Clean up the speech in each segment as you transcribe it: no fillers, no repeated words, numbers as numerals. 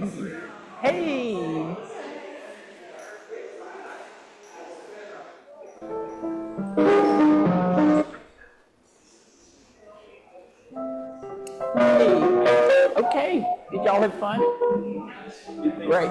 Hey. Hey. Okay. Did y'all have fun? Great.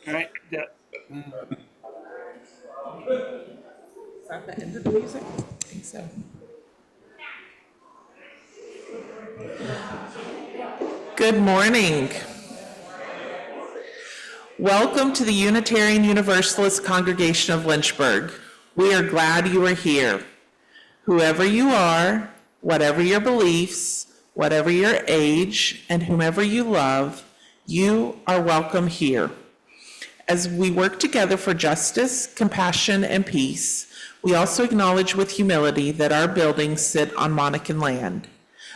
All right. Is that the end of the music? I think so. Good morning. Welcome to the Unitarian Universalist Congregation of Lynchburg. We are glad you are here. Whoever you are, whatever your beliefs, whatever your age, and whomever you love, you are welcome here. As we work together for justice, compassion, and peace, we also acknowledge with humility that our buildings sit on Monacan land.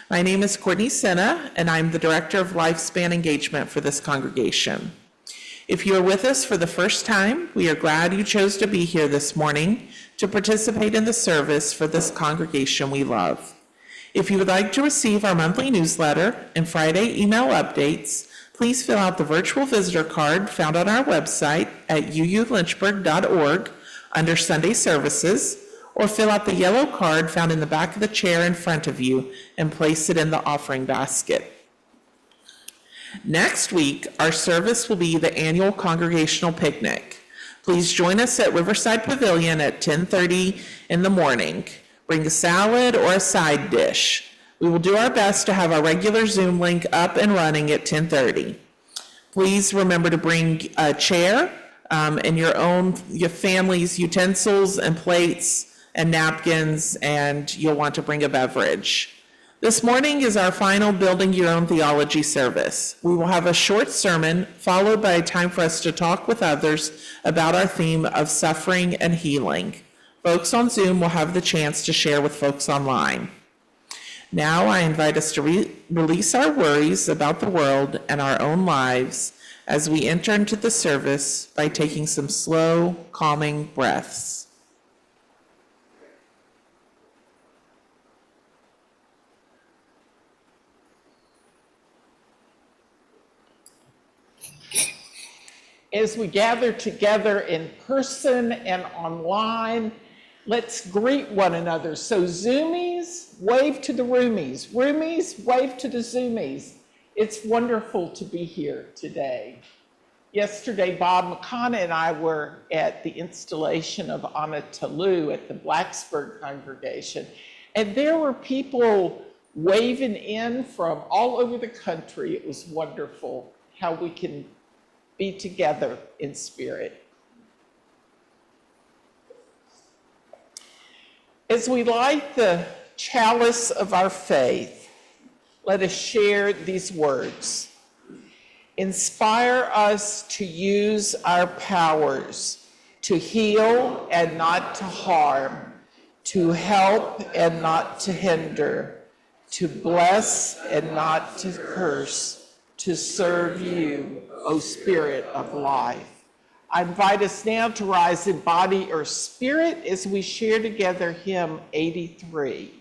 My name is Courtney Senna, and I'm the Director of Lifespan Engagement for this congregation. If you are with us for the first time, we are glad you chose to be here this morning to participate in the service for this congregation we love. If you would like to receive our monthly newsletter and Friday email updates, please fill out the virtual visitor card found on our website at uulynchburg.org under Sunday Services, or fill out the yellow card found in the back of the chair in front of you and place it in the offering basket. Next week, our service will be the annual congregational picnic. Please join us at Riverside Pavilion at 10:30 in the morning. Bring a salad or a side dish. We will do our best to have our regular Zoom link up and running at 10:30. Please remember to bring a chair and your family's utensils and plates and napkins, and you'll want to bring a beverage. This morning is our final Building Your Own Theology service. We will have a short sermon followed by a time for us to talk with others about our theme of suffering and healing. Folks on Zoom will have the chance to share with folks online. Now I invite us to release our worries about the world and our own lives as we enter into the service by taking some slow, calming breaths. As we gather together in person and online, let's greet one another. So Zoomies, wave to the Roomies. Roomies, wave to the Zoomies. It's wonderful to be here today. Yesterday, Bob McConnell and I were at the installation of Anna Talou at the Blacksburg congregation, and there were people waving in from all over the country. It was wonderful how we can be together in spirit. As we light the chalice of our faith, let us share these words. Inspire us to use our powers to heal and not to harm, to help and not to hinder, to bless and not to curse, to serve you, O Spirit of life. I invite us now to rise in body or spirit as we share together hymn 83.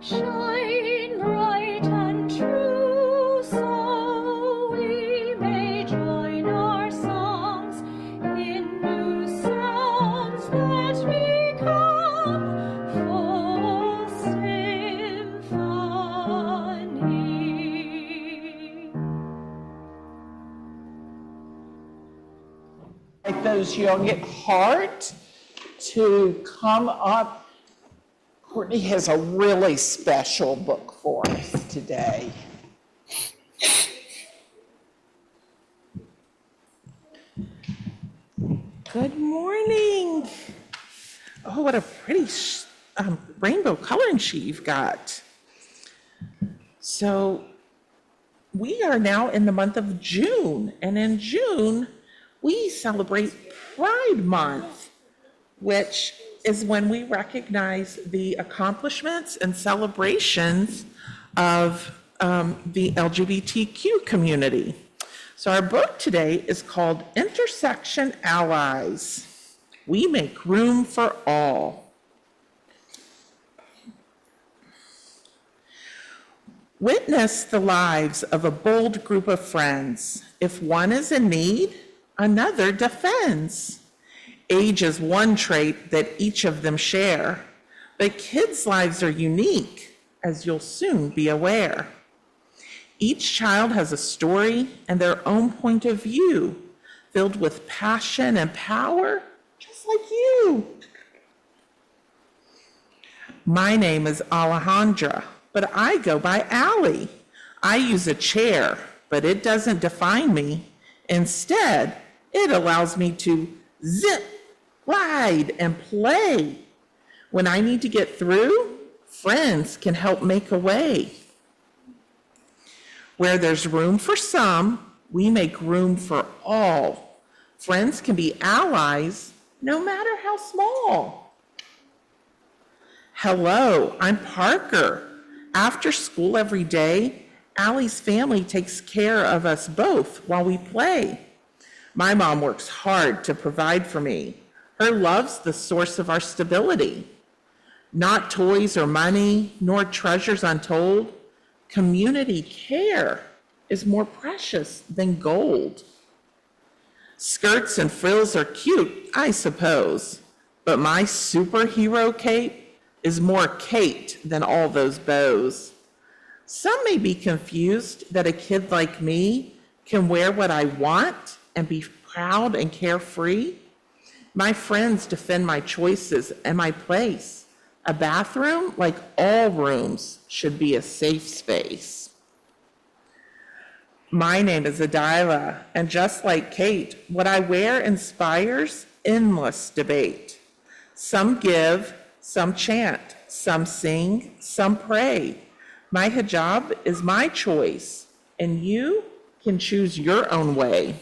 Shine bright and true, so we may join our songs in new sounds that become full symphony. Like those young at heart to come up. Courtney has a really special book for us today. Good morning. Oh, what a pretty rainbow coloring sheet you've got. So we are now in the month of June, and in June, we celebrate Pride Month, which is when we recognize the accomplishments and celebrations of the LGBTQ community. So our book today is called Intersection Allies. We make room for all. Witness the lives of a bold group of friends. If one is in need, another defends. Age is one trait that each of them share, but kids' lives are unique, as you'll soon be aware. Each child has a story and their own point of view, filled with passion and power, just like you. My name is Alejandra, but I go by Allie. I use a chair, but it doesn't define me. Instead, it allows me to zip, glide, and play. When I need to get through, friends can help make a way. Where there's room for some, we make room for all. Friends can be allies, no matter how small. Hello, I'm Parker. After school every day, Allie's family takes care of us both while we play. My mom works hard to provide for me. Her love's the source of our stability. Not toys or money, nor treasures untold. Community care is more precious than gold. Skirts and frills are cute, I suppose, but my superhero cape is more caped than all those bows. Some may be confused that a kid like me can wear what I want and be proud and carefree. My friends defend my choices and my place. A bathroom, like all rooms, should be a safe space. My name is Adila, and just like Kate, what I wear inspires endless debate. Some give, some chant, some sing, some pray. My hijab is my choice, and you can choose your own way.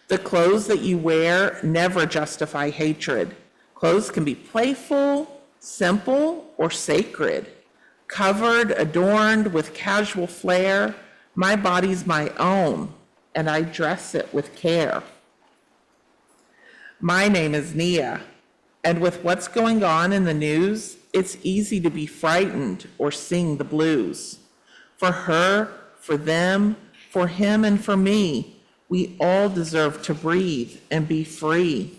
The clothes that you wear never justify hatred. Clothes can be playful, simple, or sacred. Covered, adorned with casual flair, my body's my own, and I dress it with care. My name is Nia, and with what's going on in the news, it's easy to be frightened or sing the blues. For her, for them, for him, and for me, we all deserve to breathe and be free.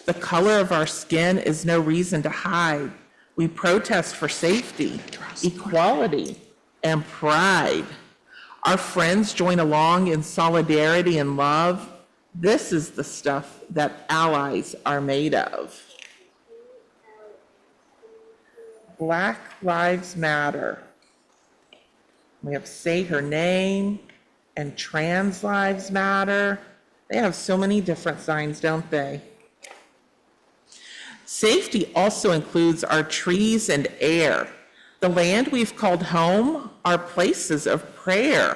The color of our skin is no reason to hide. We protest for safety, equality, and pride. Our friends join along in solidarity and love. This is the stuff that allies are made of. Black Lives Matter. We have Say Her Name and Trans Lives Matter. They have so many different signs, don't they? Safety also includes our trees and air. The land we've called home are places of prayer.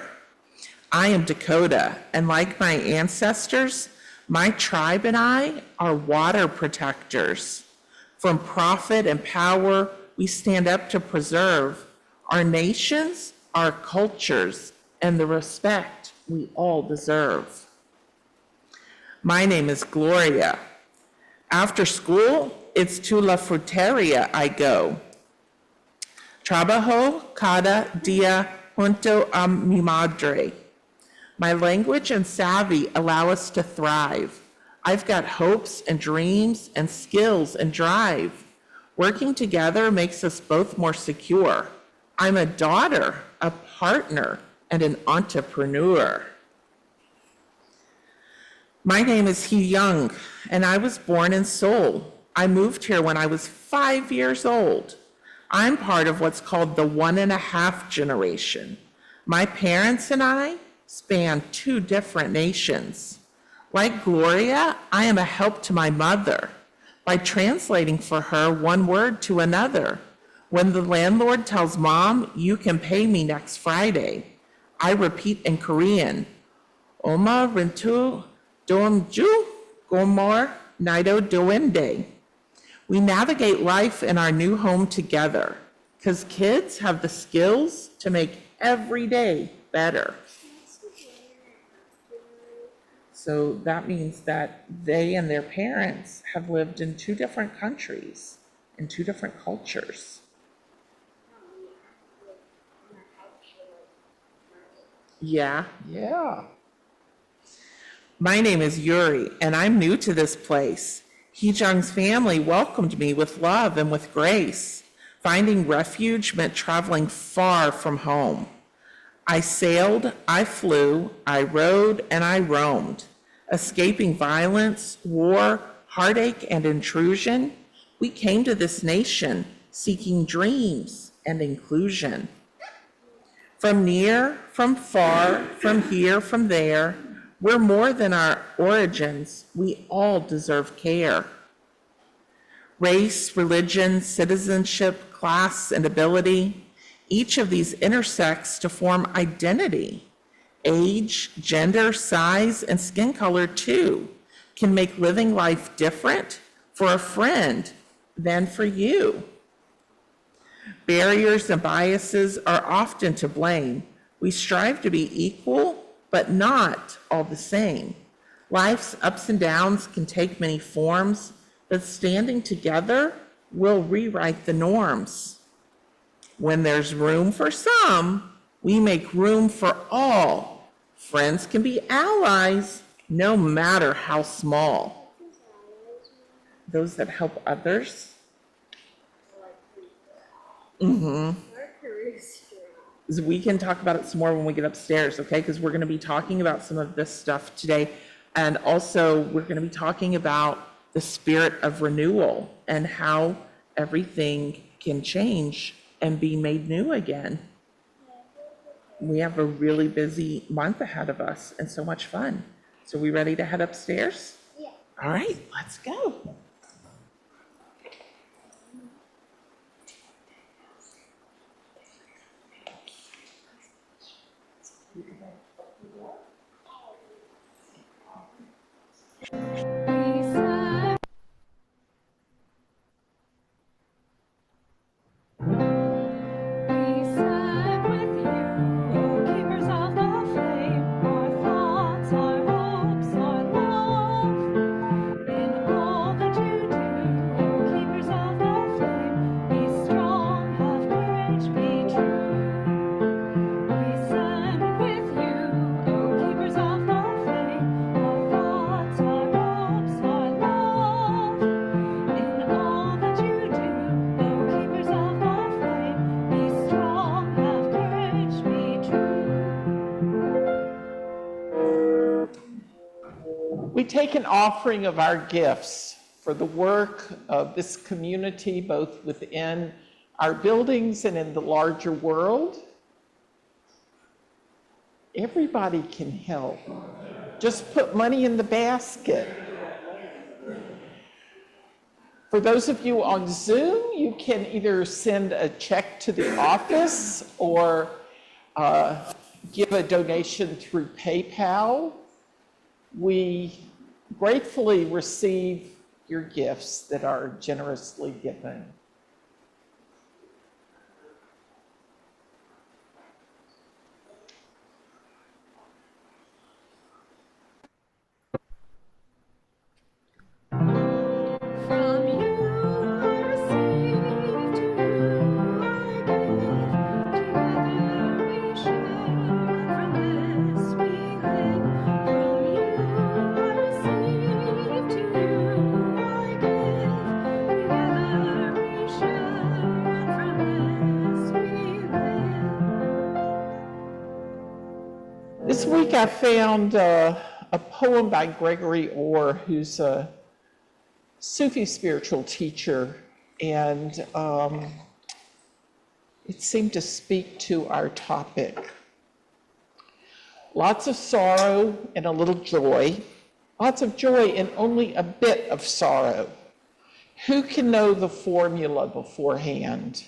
I am Dakota, and like my ancestors, my tribe and I are water protectors. From profit and power, we stand up to preserve our nations, our cultures, and the respect we all deserve. My name is Gloria. After school, it's to la fruteria I go. Trabajo cada día junto a mi madre. My language and savvy allow us to thrive. I've got hopes and dreams and skills and drive. Working together makes us both more secure. I'm a daughter, a partner, and an entrepreneur. My name is Hee Young, and I was born in Seoul. I moved here when I was 5 years old. I'm part of what's called the 1.5 generation. My parents and I span 2 different nations. Like Gloria, I am a help to my mother by translating for her one word to another. When the landlord tells mom, you can pay me next Friday, I repeat in Korean, Oma rintu domju gomor nido doende. We navigate life in our new home together because kids have the skills to make every day better. So that means that they and their parents have lived in 2 different countries, in 2 different cultures. Yeah. Yeah. My name is Yuri, and I'm new to this place. Heejung's family welcomed me with love and with grace. Finding refuge meant traveling far from home. I sailed, I flew, I rode, and I roamed. Escaping violence, war, heartache, and intrusion, we came to this nation seeking dreams and inclusion. From near, from far, from here, from there, we're more than our origins. We all deserve care. Race, religion, citizenship, class, and ability, each of these intersects to form identity. Age, gender, size, and skin color too can make living life different for a friend than for you. Barriers and biases are often to blame. We strive to be equal, but not all the same. Life's ups and downs can take many forms, but standing together will rewrite the norms. When there's room for some, we make room for all. Friends can be allies, no matter how small. Those that help others. We can talk about it some more when we get upstairs, okay? Because we're going to be talking about some of this stuff today. And also, we're going to be talking about the spirit of renewal and how everything can change and be made new again. We have a really busy month ahead of us and so much fun. So we ready to head upstairs? Yeah. All right, let's go. We sang, we sang with you, O keepers of the flame, our thoughts, our hopes, our love. In all that you do, O keepers of the flame, be strong, have courage, be true. We sang with you, O keepers of the flame, our thoughts, our hopes, our love. In all that you do, O keepers of the flame, be strong, have courage, be true. We take an offering of our gifts for the work of this community, both within our buildings and in the larger world. Everybody can help. Just put money in the basket. For those of you on Zoom, you can either send a check to the office or give a donation through PayPal. We gratefully receive your gifts that are generously given. From you week I found a poem by Gregory Orr, who's a Sufi spiritual teacher, and it seemed to speak to our topic. Lots of sorrow and a little joy, lots of joy and only a bit of sorrow. Who can know the formula beforehand?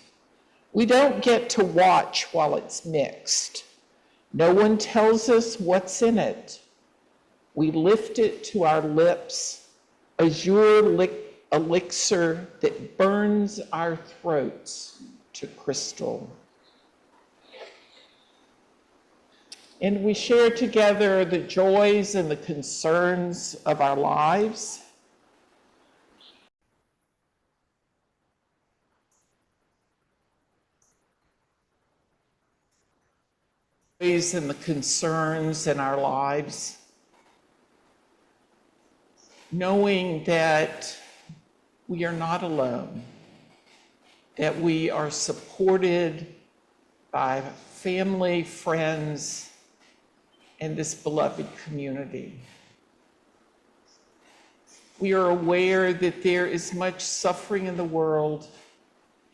We don't get to watch while it's mixed. No one tells us what's in it. We lift it to our lips, azure elixir that burns our throats to crystal. And we share together the joys and the concerns of our lives. Joys and the concerns in our lives, knowing that we are not alone, that we are supported by family, friends, and this beloved community. We are aware that there is much suffering in the world,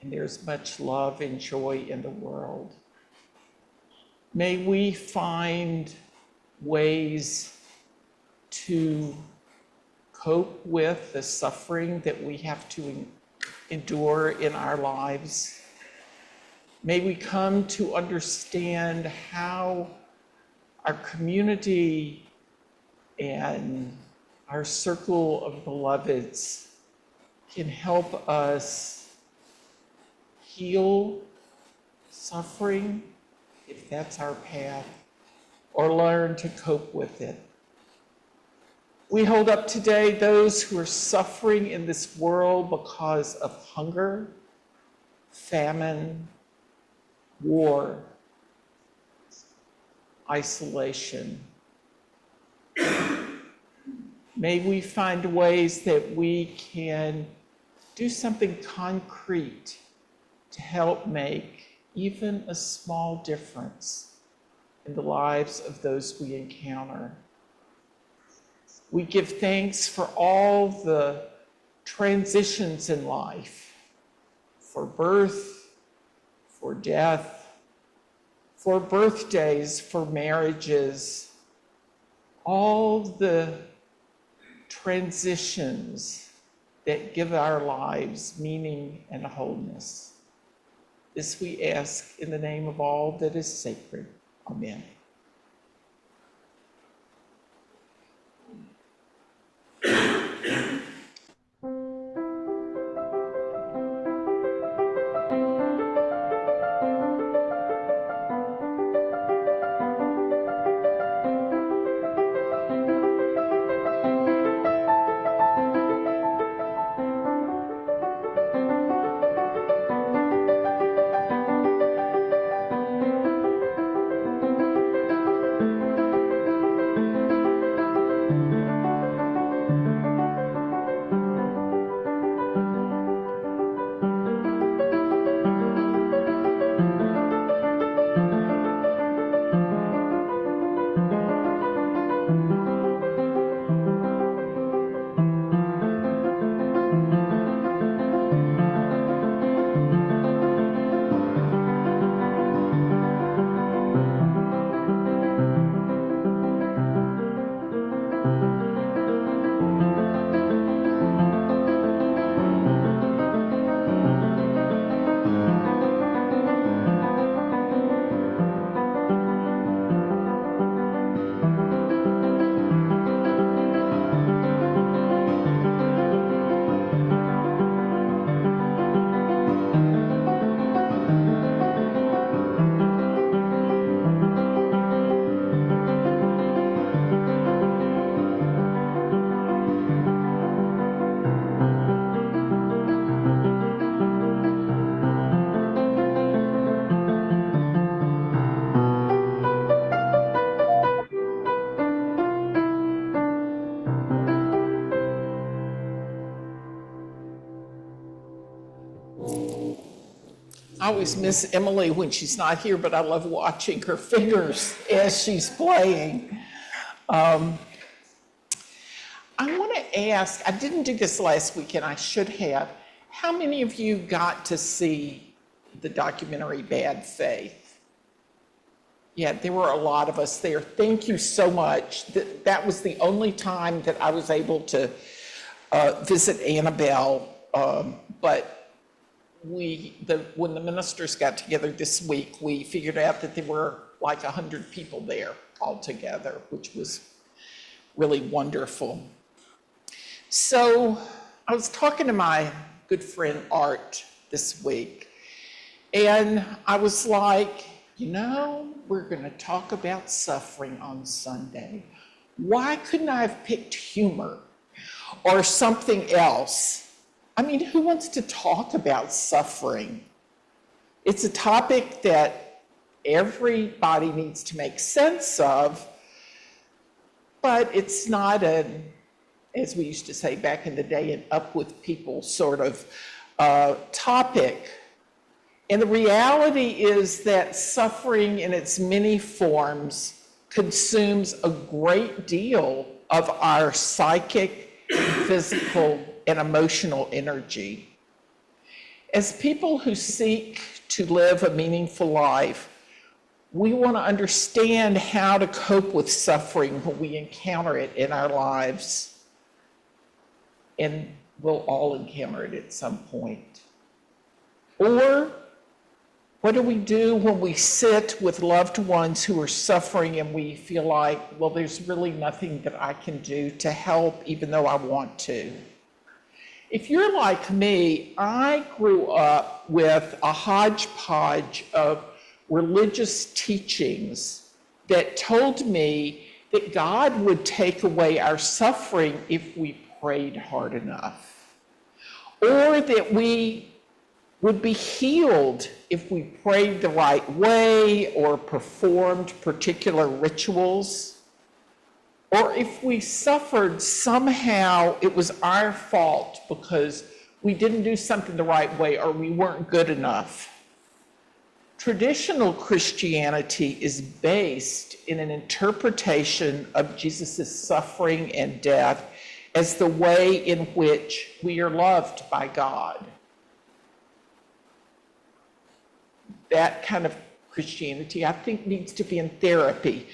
and there's much love and joy in the world. May we find ways to cope with the suffering that we have to endure in our lives. May we come to understand how our community and our circle of beloveds can help us heal suffering, if that's our path, or learn to cope with it. We hold up today those who are suffering in this world because of hunger, famine, war, isolation. May we find ways that we can do something concrete to help make even a small difference in the lives of those we encounter. We give thanks for all the transitions in life, for birth, for death, for birthdays, for marriages, all the transitions that give our lives meaning and wholeness. This we ask in the name of all that is sacred. Amen. I always miss Emily when she's not here, but I love watching her fingers as she's playing. I want to ask, I didn't do this last week and I should have. How many of you got to see the documentary Bad Faith? Yeah, there were a lot of us there. Thank you so much. That was the only time that I was able to visit Annabelle. But when the ministers got together this week, we figured out that there were like 100 people there altogether, which was really wonderful. So I was talking to my good friend Art this week, and I was like, we're going to talk about suffering on Sunday. Why couldn't I have picked humor or something else? I mean, who wants to talk about suffering? It's a topic that everybody needs to make sense of, but it's not as we used to say back in the day, an up with people sort of topic. And the reality is that suffering in its many forms consumes a great deal of our psychic, physical, and emotional energy. As people who seek to live a meaningful life, we want to understand how to cope with suffering when we encounter it in our lives. And we'll all encounter it at some point. Or what do we do when we sit with loved ones who are suffering and we feel like, well, there's really nothing that I can do to help even though I want to? If you're like me, I grew up with a hodgepodge of religious teachings that told me that God would take away our suffering if we prayed hard enough, or that we would be healed if we prayed the right way or performed particular rituals, or if we suffered, somehow it was our fault because we didn't do something the right way or we weren't good enough. Traditional Christianity is based in an interpretation of Jesus' suffering and death as the way in which we are loved by God. That kind of Christianity, I think, needs to be in therapy.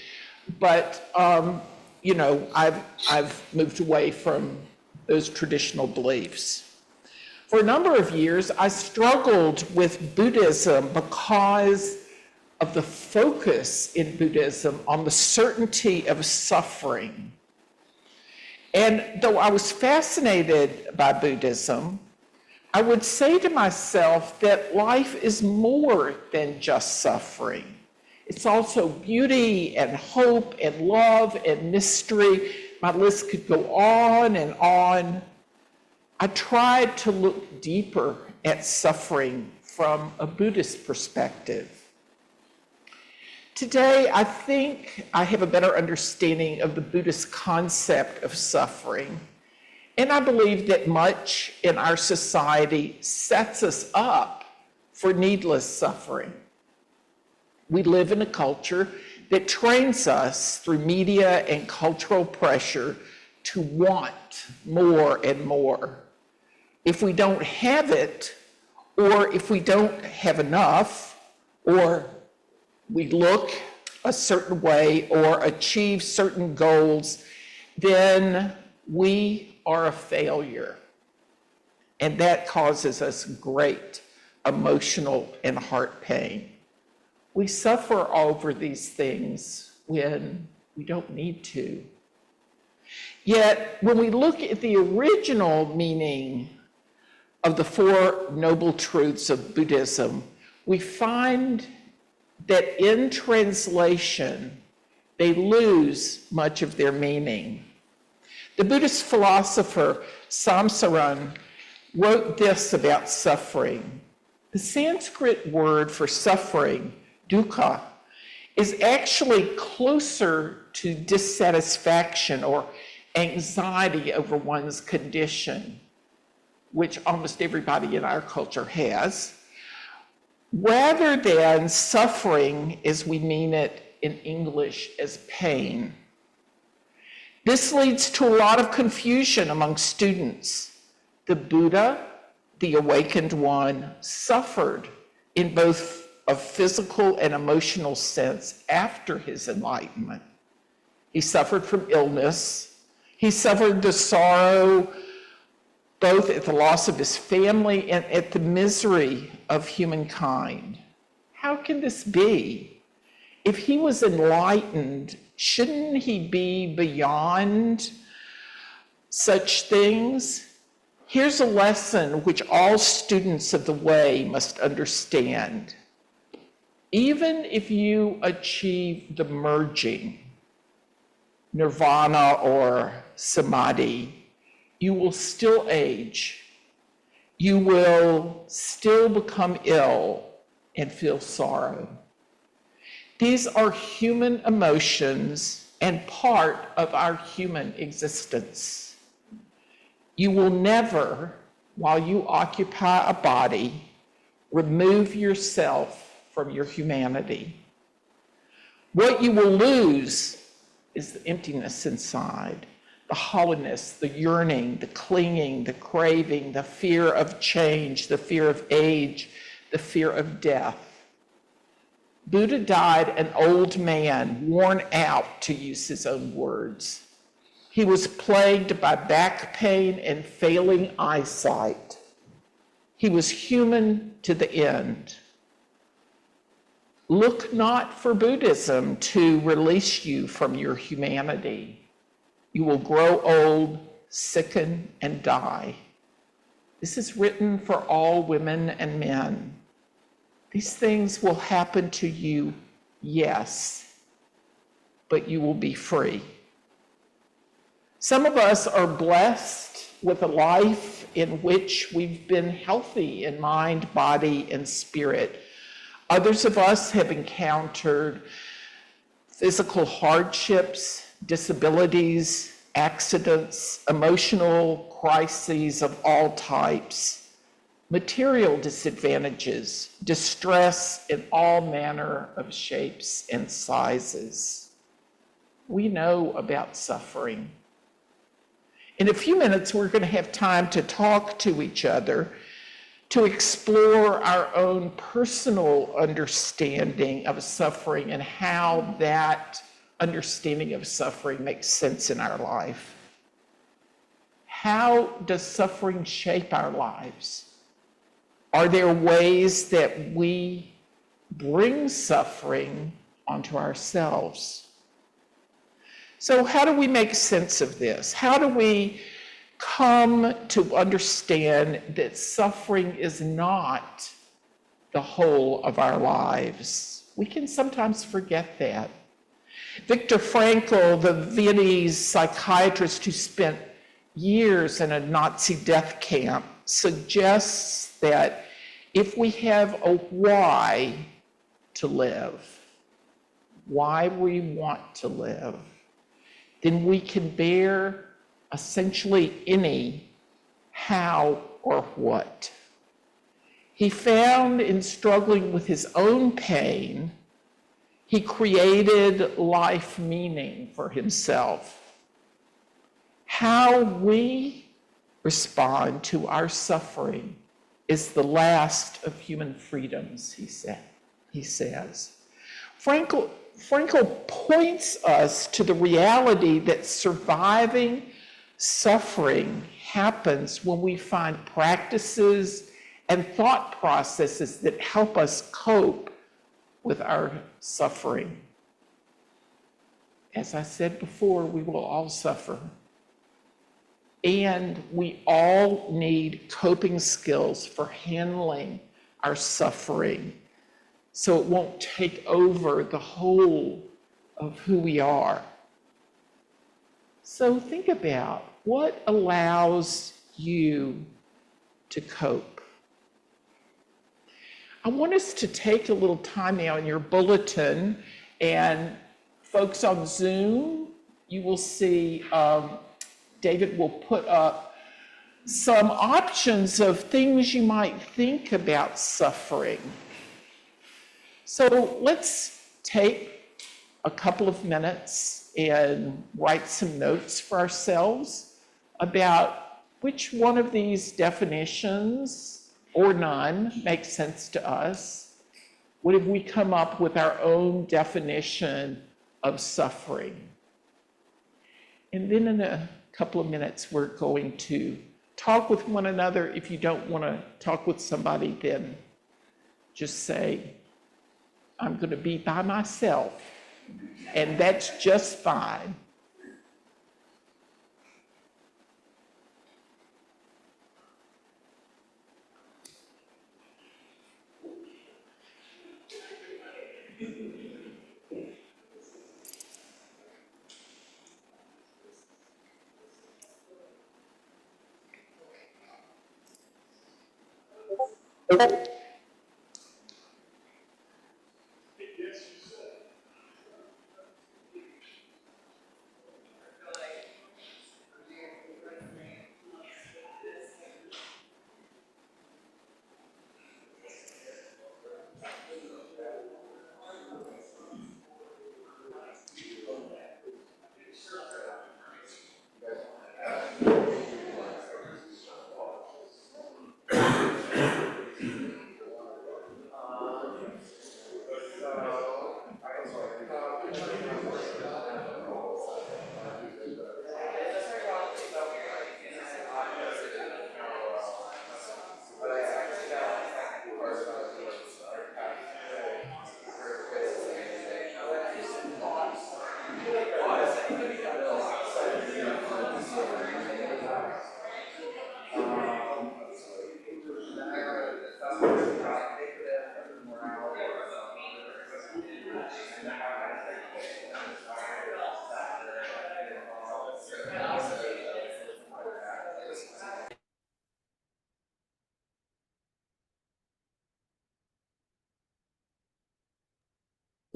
But, I've moved away from those traditional beliefs. For a number of years, I struggled with Buddhism because of the focus in Buddhism on the certainty of suffering. And though I was fascinated by Buddhism, I would say to myself that life is more than just suffering. It's also beauty and hope and love and mystery. My list could go on and on. I tried to look deeper at suffering from a Buddhist perspective. Today, I think I have a better understanding of the Buddhist concept of suffering. And I believe that much in our society sets us up for needless suffering. We live in a culture that trains us through media and cultural pressure to want more and more. If we don't have it, or if we don't have enough, or we look a certain way or achieve certain goals, then we are a failure. And that causes us great emotional and heart pain. We suffer over these things when we don't need to. Yet, when we look at the original meaning of the Four Noble Truths of Buddhism, we find that in translation, they lose much of their meaning. The Buddhist philosopher Samsaran wrote this about suffering. The Sanskrit word for suffering, dukkha, is actually closer to dissatisfaction or anxiety over one's condition, which almost everybody in our culture has, rather than suffering as we mean it in English as pain. This leads to a lot of confusion among students. The Buddha, the awakened one, suffered in both a physical and emotional sense after his enlightenment. He suffered from illness. He suffered the sorrow both at the loss of his family and at the misery of humankind. How can this be? If he was enlightened, shouldn't he be beyond such things? Here's a lesson which all students of the way must understand. Even if you achieve the merging, nirvana or samadhi, you will still age. You will still become ill and feel sorrow. These are human emotions and part of our human existence. You will never, while you occupy a body, remove yourself from your humanity. What you will lose is the emptiness inside, the hollowness, the yearning, the clinging, the craving, the fear of change, the fear of age, the fear of death. Buddha died an old man, worn out, to use his own words. He was plagued by back pain and failing eyesight. He was human to the end. Look not for Buddhism to release you from your humanity. You will grow old, sicken, and die. This is written for all women and men. These things will happen to you, yes, but you will be free. Some of us are blessed with a life in which we've been healthy in mind, body, and spirit. Others of us have encountered physical hardships, disabilities, accidents, emotional crises of all types, material disadvantages, distress in all manner of shapes and sizes. We know about suffering. In a few minutes, we're going to have time to talk to each other, to explore our own personal understanding of suffering and how that understanding of suffering makes sense in our life. How does suffering shape our lives? Are there ways that we bring suffering onto ourselves? So how do we make sense of this? How do we come to understand that suffering is not the whole of our lives? We can sometimes forget that. Viktor Frankl, the Viennese psychiatrist who spent years in a Nazi death camp, suggests that if we have a why to live, why we want to live, then we can bear essentially any how or what. He found in struggling with his own pain, he created life meaning for himself. How we respond to our suffering is the last of human freedoms, he says. Frankl points us to the reality that surviving suffering happens when we find practices and thought processes that help us cope with our suffering. As I said before, we will all suffer. And we all need coping skills for handling our suffering so it won't take over the whole of who we are. So think about what allows you to cope. I want us to take a little time now in your bulletin, and folks on Zoom, you will see David will put up some options of things you might think about suffering. So let's take a couple of minutes and write some notes for ourselves about which one of these definitions, or none, makes sense to us. What if we come up with our own definition of suffering? And then in a couple of minutes, we're going to talk with one another. If you don't want to talk with somebody, then just say, I'm going to be by myself. And that's just fine.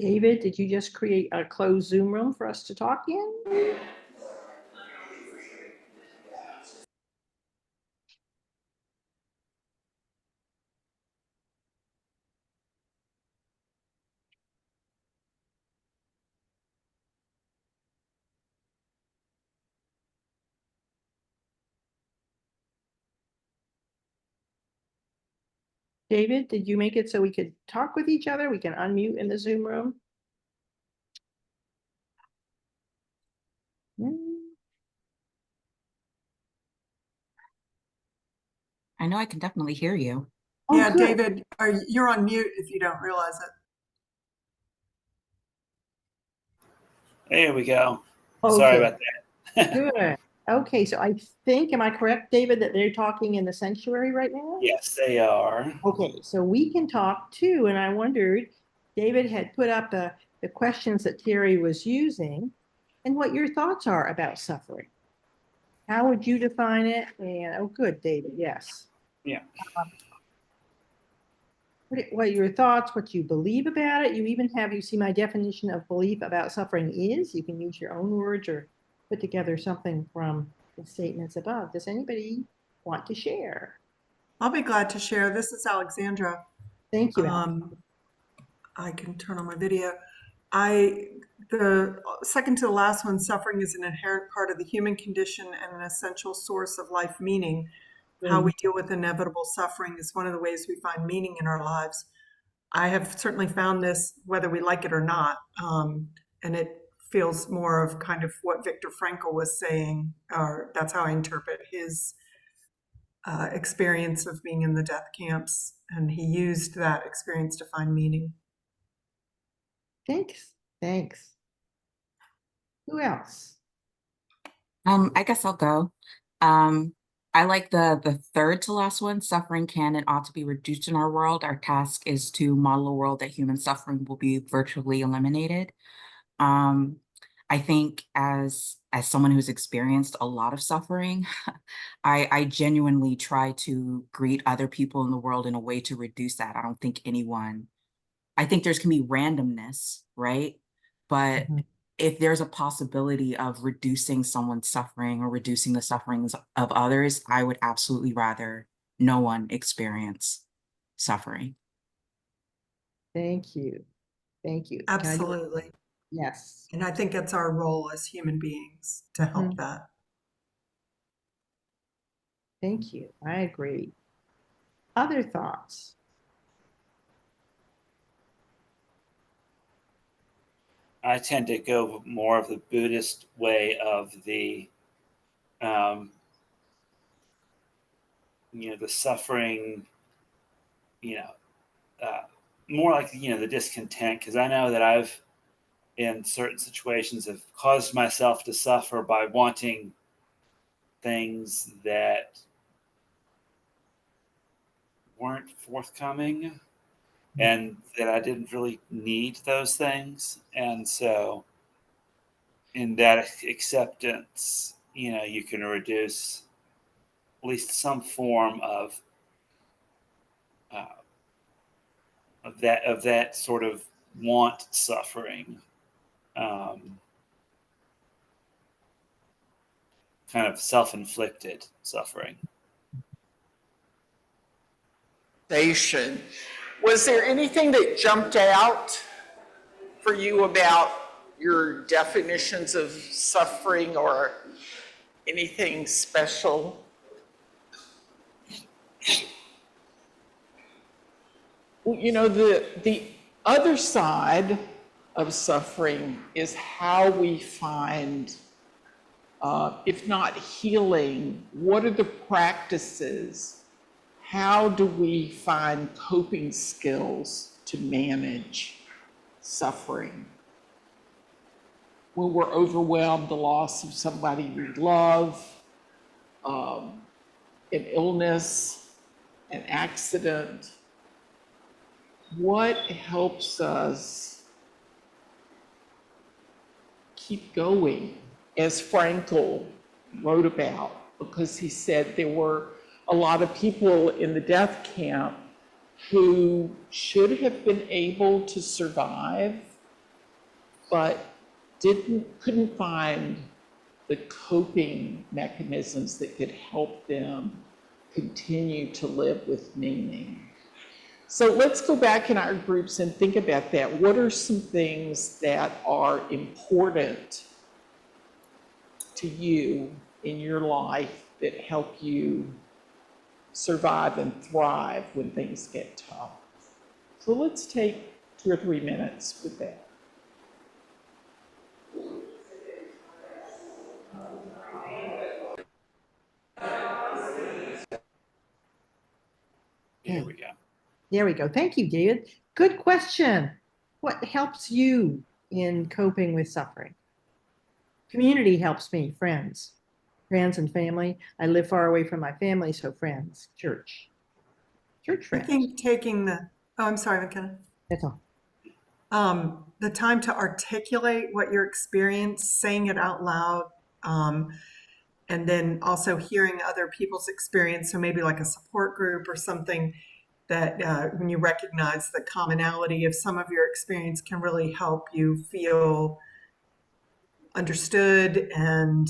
David, did you just create a closed Zoom room for us to talk in? David, did you make it so we could talk with each other? We can unmute in the Zoom room? I know I can definitely hear you. Oh, Yeah, good. David, you're on mute if you don't realize it. There we go. Okay. Sorry about that. Good. Okay, so I think, am I correct, David, that they're talking in the sanctuary right now? Yes, they are. Okay, so we can talk too, and I wondered, David had put up the questions that Terry was using and what your thoughts are about suffering. How would you define it? And, oh, good, David, yes. Yeah. What are your thoughts, what you believe about it? You even have, you see my definition of belief about suffering is, you can use your own words or put together something from the statements above. Does anybody want to share? I'll be glad to share. This is Alexandra. Thank you. I can turn on my video. The second to the last one, suffering is an inherent part of the human condition and an essential source of life meaning. How we deal with inevitable suffering is one of the ways we find meaning in our lives. I have certainly found this, whether we like it or not, and it feels more of kind of what Viktor Frankl was saying, or that's how I interpret his experience of being in the death camps, and he used that experience to find meaning. Thanks. Thanks. Who else? I guess I'll go. I like the third to last one. Suffering can and ought to be reduced in our world. Our task is to model a world that human suffering will be virtually eliminated. I think as someone who's experienced a lot of suffering, I genuinely try to greet other people in the world in a way to reduce that. I don't think I think there's can be randomness, right? But if there's a possibility of reducing someone's suffering or reducing the sufferings of others, I would absolutely rather no one experience suffering. Thank you. Thank you. Absolutely. Yes. And I think it's our role as human beings to help Mhm. that. Thank you. I agree. Other thoughts? I tend to go more of the Buddhist way of um, the suffering, you know, uh, more like, the discontent, because I know that I've, in certain situations, have caused myself to suffer by wanting things that weren't forthcoming and that I didn't really need those things. And so, in that acceptance, you can reduce at least some form uh, of that sort of want suffering, um, kind of self-inflicted suffering. Station. Was there anything that jumped out for you about your definitions of suffering or anything special? Well, the other side of suffering is how we find, if not healing, what are the practices? How do we find coping skills to manage suffering? When we're overwhelmed, the loss of somebody we love, an illness, an accident, what helps us keep going, as Frankl wrote about, because he said there were a lot of people in the death camp who should have been able to survive, but couldn't find the coping mechanisms that could help them continue to live with meaning. So let's go back in our groups and think about that. What are some things that are important to you in your life that help you survive and thrive when things get tough? So let's take 2 or 3 minutes with that. Here we go. There we go. Thank you, David. Good question. What helps you in coping with suffering? Community helps me, friends and family. I live far away from my family, so friends, church I friends. think I'm sorry, McKenna. That's all. The time to articulate what you're experiencing, saying it out loud, and then also hearing other people's experience. So maybe like a support group or something that when you recognize the commonality of some of your experience can really help you feel understood, and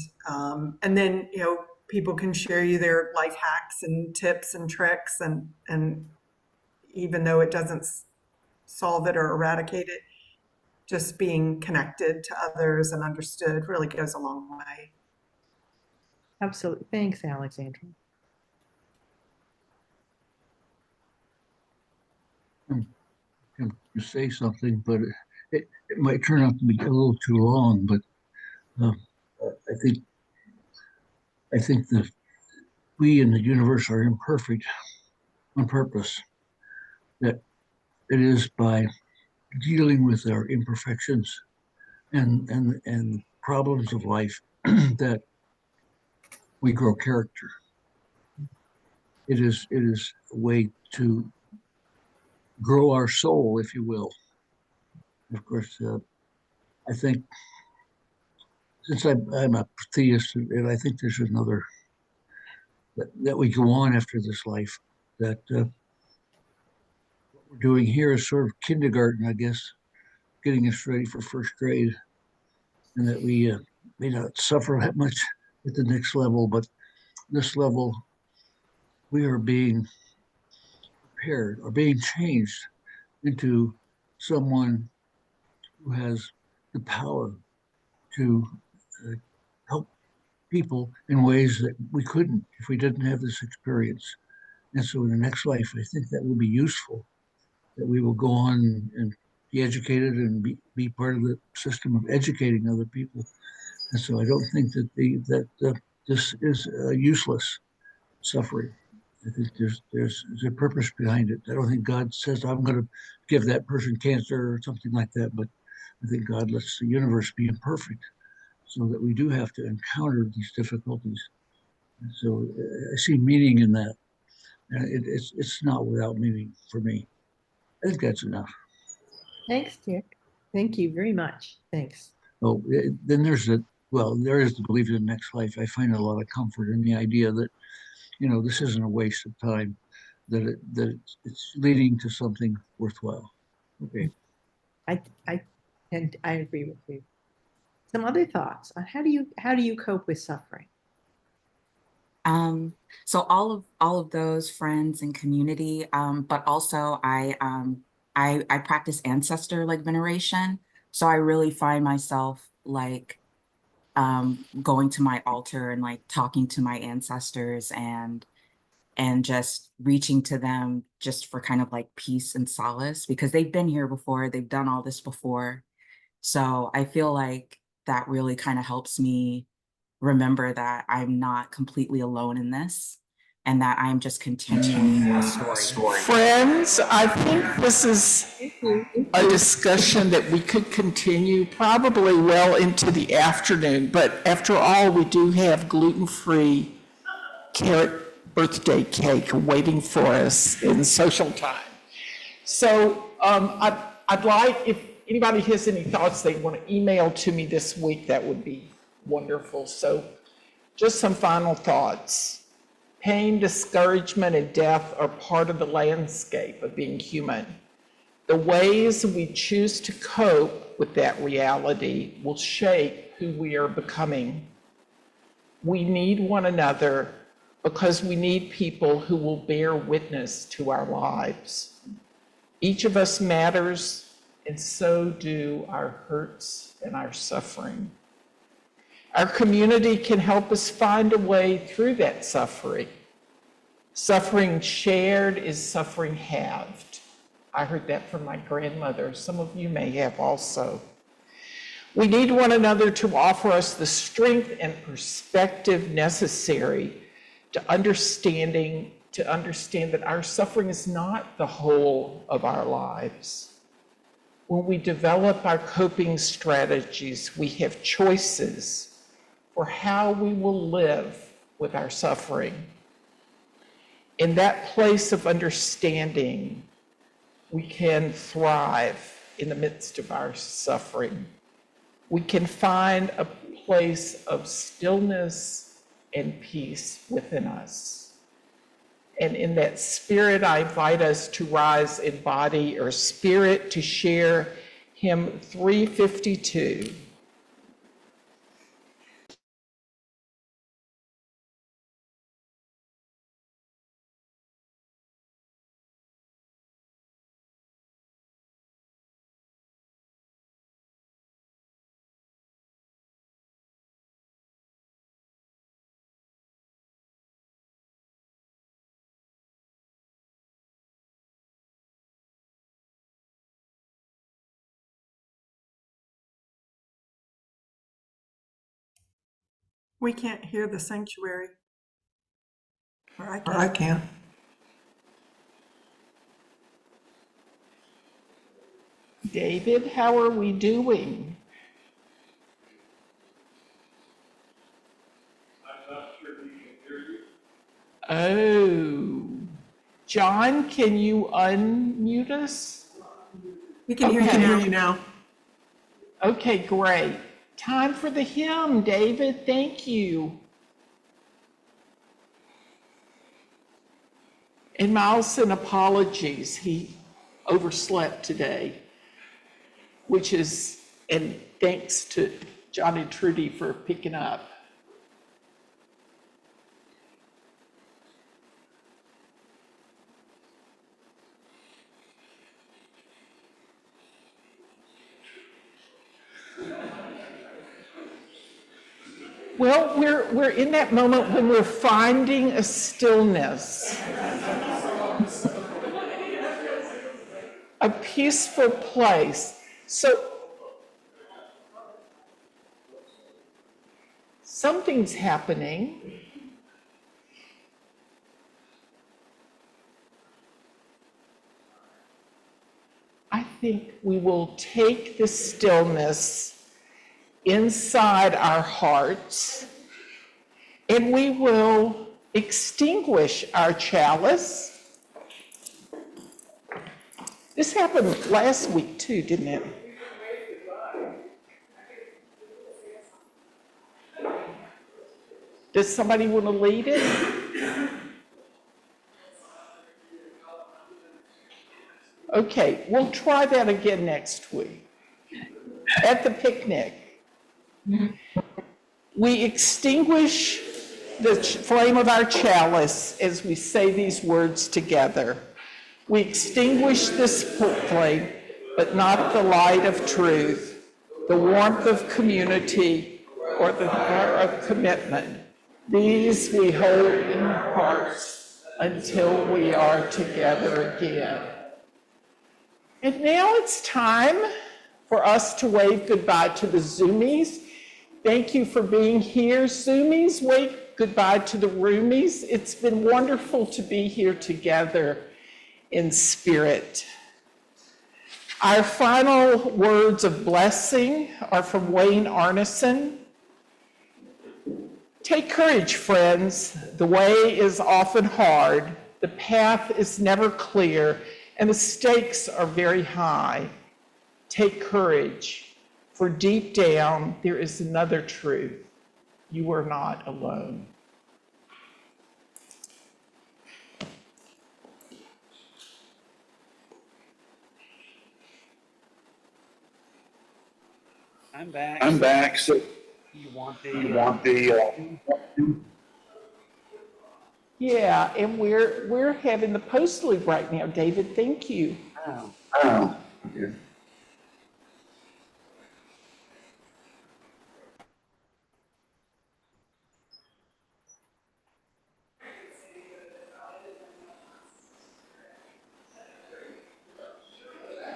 then people can share you their life hacks and tips and tricks, and even though it doesn't solve it or eradicate it, just being connected to others and understood really goes a long way. Absolutely. Thanks, Alexandra. To say something, but it might turn out to be a little too long. But uh, I think that we in the universe are imperfect on purpose. That it is by dealing with our imperfections and problems of life that we grow character. It is a way to grow our soul, if you will. Of course, I think since I'm a theist, and I think there's another that we go on after this life. That what we're doing here is sort of kindergarten, I guess, getting us ready for first grade, and that we may not suffer that much at the next level, but this level we are being prepared or being changed into someone who has the power to uh, help people in ways that we couldn't if we didn't have this experience. And so in the next life, I think that will be useful, that we will go on and be educated and be part of the system of educating other people. And so I don't think that this is useless suffering. I think there's a purpose behind it. I don't think God says I'm going to give that person cancer or something like that, but I think God lets the universe be imperfect so that we do have to encounter these difficulties. And so I see meaning in that. And it's not without meaning for me. I think that's enough. Thanks, Dick. Thank you very much. Thanks. Oh, then there is the belief in the next life. I find a lot of comfort in the idea that, this isn't a waste of time, that it's leading to something worthwhile. Okay. I and I agree with you. Some other thoughts on how do you cope with suffering? So all of those friends and community, but also I practice ancestor like veneration. So I really find myself like going to my altar and like talking to my ancestors and just reaching to them just for kind of like peace and solace because they've been here before, they've done all this before. So I feel like that really kind of helps me remember that I'm not completely alone in this and that I'm just continuing a story. Friends, I think this is a discussion that we could continue probably well into the afternoon, but after all, we do have gluten-free carrot birthday cake waiting for us in social time. So I'd like, if anybody has any thoughts they want to email to me this week, that would be wonderful. So just some final thoughts. Pain, discouragement, and death are part of the landscape of being human. The ways we choose to cope with that reality will shape who we are becoming. We need one another because we need people who will bear witness to our lives. Each of us matters, and so do our hurts and our suffering. Our community can help us find a way through that suffering. Suffering shared is suffering halved. I heard that from my grandmother. Some of you may have also. We need one another to offer us the strength and perspective necessary to understand that our suffering is not the whole of our lives. When we develop our coping strategies, we have choices for how we will live with our suffering. In that place of understanding, we can thrive in the midst of our suffering. We can find a place of stillness and peace within us. And in that spirit, I invite us to rise in body or spirit to share hymn 352. We can't hear the sanctuary. Or I can't. David, how are we doing? I'm not sure we can hear you. Oh. John, can you unmute us? We can hear you now. Okay, great. Time for the hymn, David. Thank you. And Miles sent apologies. He overslept today, and thanks to John and Trudy for picking up. Well, we're in that moment when we're finding a stillness, a peaceful place. So something's happening. I think we will take the stillness inside our hearts and we will extinguish our chalice. This happened last week too, didn't it? Does somebody want to lead it? Okay, we'll try that again next week at the picnic. We extinguish the flame of our chalice as we say these words together. We extinguish this flame, but not the light of truth, the warmth of community, or the fire of commitment. These we hold in our hearts until we are together again. And now it's time for us to wave goodbye to the Zoomies. Thank you for being here. Zoomies, wave goodbye to the Roomies. It's been wonderful to be here together in spirit. Our final words of blessing are from Wayne Arneson. Take courage, friends. The way is often hard. The path is never clear, and the stakes are very high. Take courage, for deep down there is another truth. You are not alone. I'm back. I'm back. So You want the Yeah, and we're having the postlude right now, David. Thank you. Oh. oh, yeah.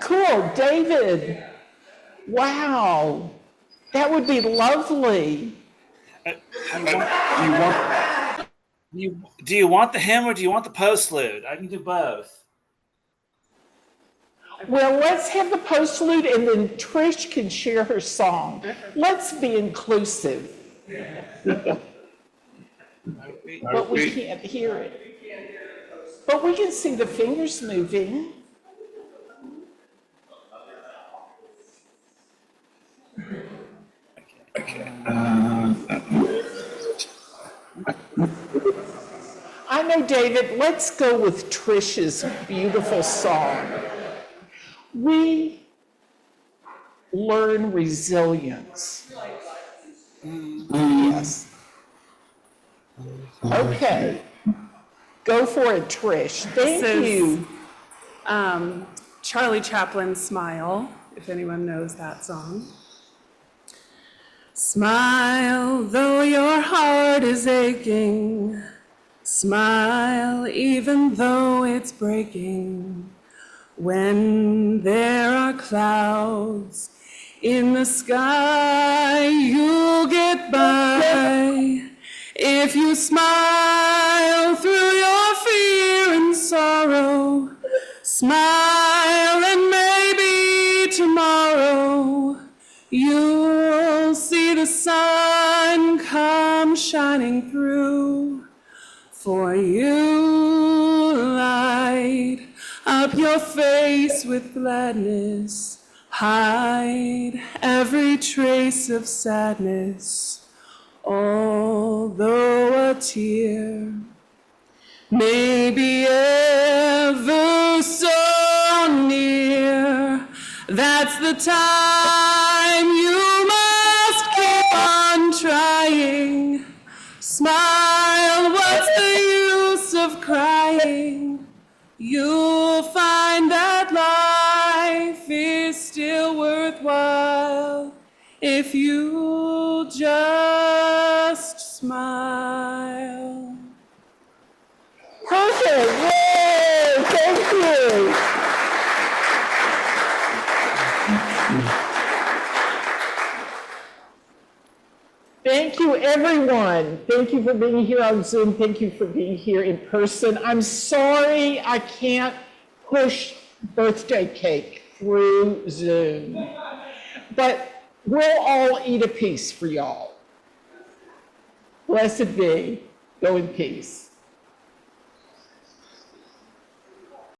Cool, David. Wow, that would be lovely. Do you want the hymn or do you want the postlude? I can do both. Well, let's have the postlude and then Trish can share her song. Let's be inclusive. But we can't hear it. But we can see the fingers moving. I know, David, let's go with Trish's beautiful song. We learn resilience. Yes. Okay. Go for it, Trish. Thank This is, you. Charlie Chaplin's Smile, if anyone knows that song. Smile, though your heart is aching. Smile, even though it's breaking. When there are clouds in the sky, you'll get by. If you smile through your fear and sorrow, smile and maybe tomorrow you'll see the sun come shining through. For you light up your face with gladness, hide every trace of sadness, although a tear may be ever so near. That's the time you must keep on trying. Smile, what's the use of crying? You'll find that life is still worthwhile if you just smile. Perfect, yay, thank you. Thank you, everyone. Thank you for being here on Zoom. Thank you for being here in person. I'm sorry I can't push birthday cake through Zoom, but we'll all eat a piece for y'all. Blessed be. Go in peace.